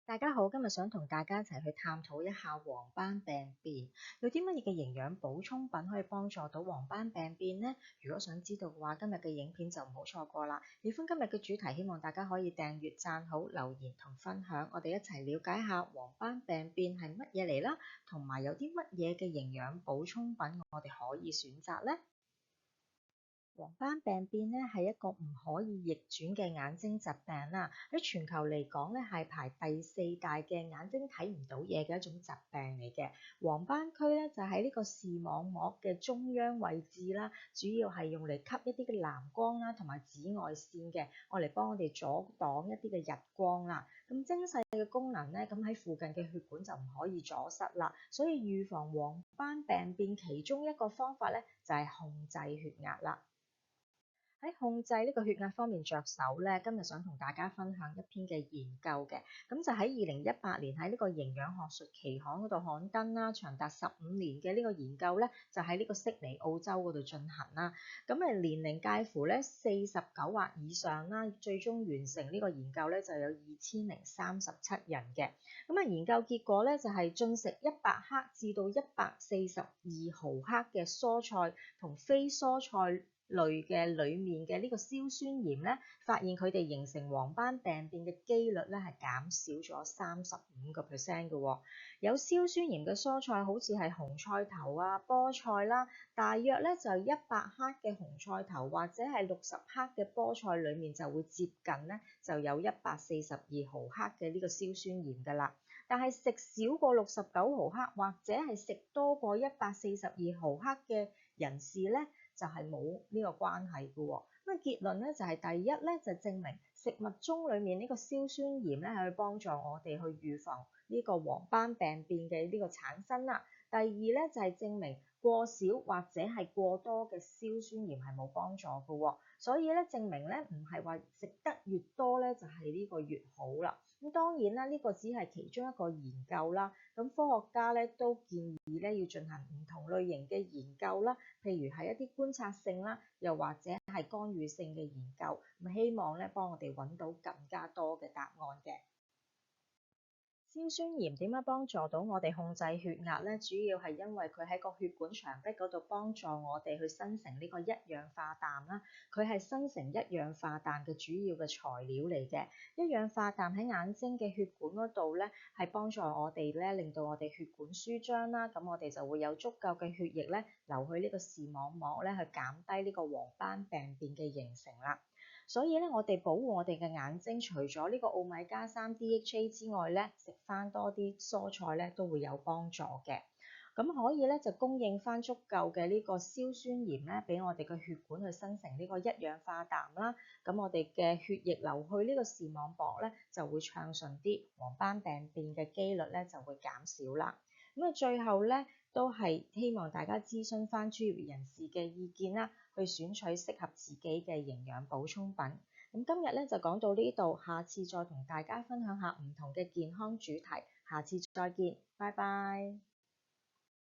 大家好，今日想同大家一齊去探討一下黃斑病變，有啲乜嘢嘅營養補充品可以幫助到黃斑病變呢？如果想知道嘅話，今日嘅影片就唔好錯過啦。喜歡今日嘅主題，希望大家可以訂閱、讚好、留言同分享，我哋一齊了解下黃斑病變係乜嘢嚟啦，同埋有啲乜嘢嘅營養補充品我哋可以選擇呢？黃斑病變咧係一個唔可以逆轉嘅眼睛疾病啦，喺全球嚟講咧係排第4大嘅眼睛睇唔到嘢嘅一種疾病嚟嘅。黃斑區咧就喺呢個視網膜嘅中央位置啦，主要係用嚟吸一啲嘅藍光啦同埋紫外線嘅，愛嚟幫我哋阻擋一啲嘅日光啦。咁精細嘅功能咧，咁喺附近嘅血管就唔可以阻塞啦，所以預防黃斑病變其中一個方法咧就係控制血壓啦。喺控制呢個血壓方面着手咧，今日想同大家分享一篇嘅研究嘅，咁就喺2018年喺呢個營養學術期刊嗰度刊登啦，長達15年嘅呢個研究咧，就喺呢個悉尼澳洲嗰度進行啦。咁年齡介乎咧49或以上啦，最終完成呢個研究咧就有2037人嘅。咁研究結果咧就係進食100克至到142毫克嘅蔬菜同非蔬菜類嘅裡面嘅呢個硝酸鹽咧，發現佢哋形成黃斑病變嘅機率咧係減少咗35% 嘅喎。有硝酸鹽嘅蔬菜好似係紅菜頭啊、菠菜啦，大約咧就100克嘅紅菜頭或者係60克嘅菠菜裡面就會接近咧就有142毫克嘅呢個硝酸鹽㗎啦。但係食少過69毫克或者係食多過142毫克嘅人士咧，就係冇呢個關係嘅喎。咁結論咧就係第一咧就證明食物中裡面呢個硝酸鹽咧係去幫助我哋去預防呢個黃斑病變嘅呢個產生啦。第二咧就係證明過少或者係過多嘅硝酸鹽係冇幫助嘅喎。所以咧證明咧唔係話食得越多咧就係呢個越好啦。咁當然啦，呢個只係其中一個研究啦。咁科學家咧都建議咧要進行唔同類型嘅研究啦，譬如係一啲觀察性啦，又或者係干預性嘅研究，咁希望咧幫我哋揾到更加多嘅答案嘅。硝酸鹽點樣幫助到我哋控制血壓咧？主要係因為佢喺個血管牆壁嗰度幫助我哋去生成呢個一氧化氮啦。佢係生成一氧化氮嘅主要嘅材料嚟嘅。一氧化氮喺眼睛嘅血管嗰度咧，係幫助我哋咧，令到我哋血管舒張啦。咁我哋就會有足夠嘅血液咧流去呢個視網膜咧，去減低呢個黃斑病變嘅形成啦。所以咧，我哋保護我哋嘅眼睛，除咗呢個奧米加3 DHA 之外咧，食翻多啲蔬菜咧都會有幫助嘅。咁可以咧就供應翻足夠嘅呢個硝酸鹽咧，俾我哋嘅血管去生成呢個一氧化氮啦。咁我哋嘅血液流去呢個視網膜咧就會暢順啲，黃斑病變嘅機率咧就會減少啦。咁最後咧都係希望大家諮詢翻專業人士嘅意見啦，去選取適合自己嘅營養補充品。咁今日咧就講到呢度，下次再同大家分享下唔同嘅健康主題，下次再見，拜拜。